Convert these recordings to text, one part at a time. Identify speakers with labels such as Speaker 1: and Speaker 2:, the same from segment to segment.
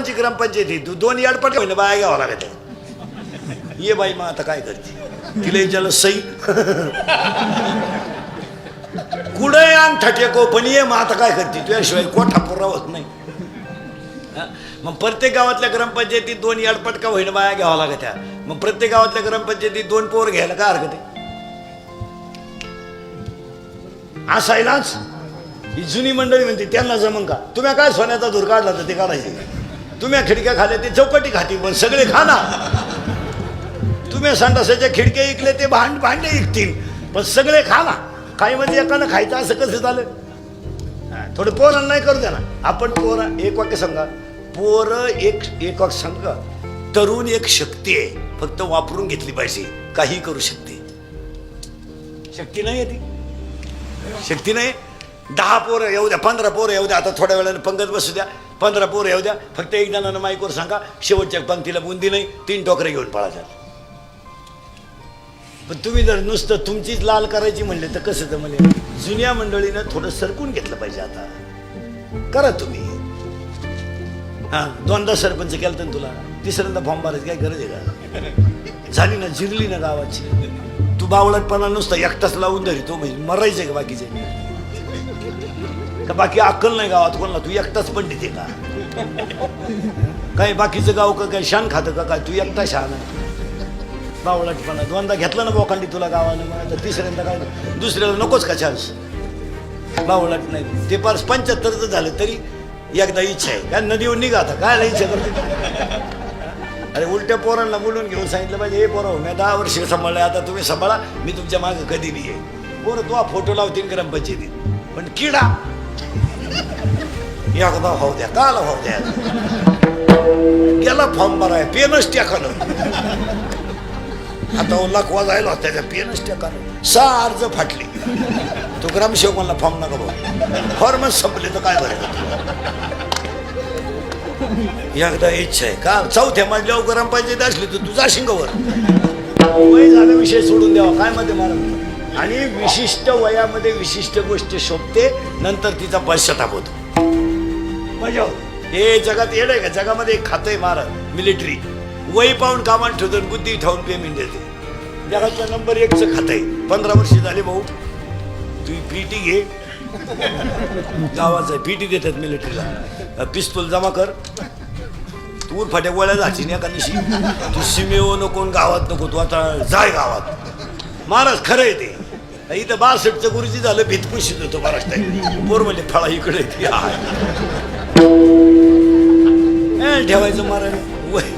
Speaker 1: आपांची ग्रामपंचायती तू 2 याडपट होईना बाया घ्यावं लागत ये बाई मग आता काय करते तिला विचारलं सई कुठे अंगठा टेको पण ये मग आता काय करते तुझ्याशिवाय कोठा पुरा होत नाही. मग प्रत्येक गावातल्या ग्रामपंचायतीत 2 याडपट का होईना बाया घ्यावं लागत त्या. मग प्रत्येक गावातल्या ग्रामपंचायतीत 2 पोर घ्यायला काय हरकत आहे असायलाच. ही जुनी मंडळी म्हणते त्यांना जमन का तुम्ही काय सोन्याचा धूर काढला तर ते काढायचे तुम्ही खिडक्या खाल्या ते चौकटी खाती पण सगळे खा ना. तुम्ही संडासाच्या खिडक्या इकले ते भांडे इकतील पण सगळे खा ना. काही म्हणजे एकानं खायचं असं कसं झालं. थोडं पोरांना नाही करू द्या ना आपण. पोर एक वाक्य सांगा पोर एक वाक्य सांगा तरुण एक शक्ती आहे फक्त वापरून घेतली पाहिजे. काही करू शकते शक्ती नाही ती शक्ती नाही. 10 पोरं येऊ द्या 15 पोरं येऊ द्या आता थोड्या वेळाने पंगत बसू द्या 15 पोरं येऊ द्या फक्त एक जणांना माईकवर सांगा शेवटच्या पंक्तीला बुंदी नाही 3 टोकरे घेऊन पळायच्या. पण तुम्ही जर नुसतं तुमचीच लाल करायची म्हणले तर कसं तर म्हणजे जुन्या मंडळीनं थोडं सरकून घेतलं पाहिजे. आता करा तुम्ही. हां 2दा सरपंच केलं तर तुला 3ऱ्यांदा फॉर्म भरायची काय गरज आहे का. झाली ना जिरली ना गावाची. तू बावळटपणा नुसता एकटाच लावून धरितो म्हणजे मरायचं का बाकीचे का बाकी अक्कल नाही गावात कोणाला तू एकटाच पंडित आहे का काय बाकीचं गाव का काय शान खातं का काय तू एकटा शान आहे. बावळटपणा 2दा घेतला ना बोकांडी तुला गावानं मग तर 3ऱ्यांदा काय दुसऱ्याला नकोच का चान्स. बावळट नाही ते पार 75 झालं तरी एकदा इच्छा आहे काय नदीवर निघा आता काय इच्छा करते. अरे उलट्या पोरांना बोलून घेऊन सांगितलं पाहिजे हे पोरं मी 10 वर्ष सांभाळले आता तुम्ही सांभाळा मी तुमच्या मागं कधी बी आहे. पोरं तो फोटो लावतील ग्रामपंचायतीत पण किडा एकदा भाऊ द्या काला भाऊ द्या गेला फॉर्म भराय पेनच टाकालं. आता लकवा जायला होता त्याच्या पेनच टाकालं 6 अर्ज फाटली. तो ग्रामसेवक म्हणला फॉर्म नका भाऊ फॉर्मच संपले तर काय भरायचं. एकदा इच्छा आहे का 4थ्या मजल्यावर ग्रामपंचायत असली तर तुझा शिंगावर वय झाला विषय सोडून द्यावा काय मध्ये मला. आणि विशिष्ट वयामध्ये विशिष्ट गोष्ट शोभते नंतर तिचा पश्चाताप होतो. मजा हे जगात येड आहे का जगामध्ये एक खातंय मारा मिलिटरी वय पाहून कामात ठेवतो बुद्धी ठाऊन पेमेंट देते. जगातल्या नंबर 1चं खातं आहे 15 वर्ष झाले भाऊ तू पीटी घे गावाचं पीटी देतात मिलिटरीला पिस्तूल जमा कर तू फाट्या गोळ्या जायची नाही एका दिवशी तू सीमेवर नको गावात नको तू आता जाय गावात. महाराज खरं आहे ते इथं 62चं गुरुजी झालं भीतपुशीत होतो महाराष्ट्रात पोर म्हणजे फळा इकडे ठेवायचं महाराज वय.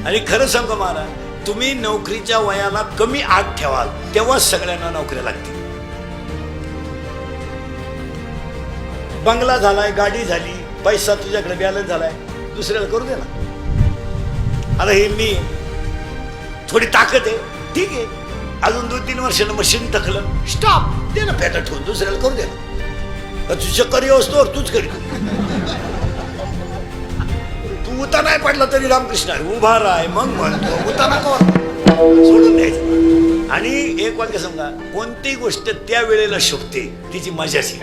Speaker 1: आणि खरं सांगा महाराज तुम्ही नोकरीच्या वयाला कमी आत ठेवाल तेव्हाच सगळ्यांना नोकऱ्या लागतील. बंगला झालाय गाडी झाली पैसा तुझ्याकडे बॅलन्स झालाय दुसऱ्याला करू दे ना. आता हे मी थोडी ताकद आहे ठीक आहे अजून 2-3 वर्षानं मशीन टाकलं स्टॉप दे ना पेटा ठेवून दुसऱ्याला करू दे ना. तुझ्या करी असतो तूच करी तू उता नाही पडला तरी रामकृष्ण आहे उभा राय मग म्हणतो उता नको सोडून द्यायचं. आणि एक वाक्य सांगा कोणती गोष्ट त्या वेळेला शोभते तिची मजाची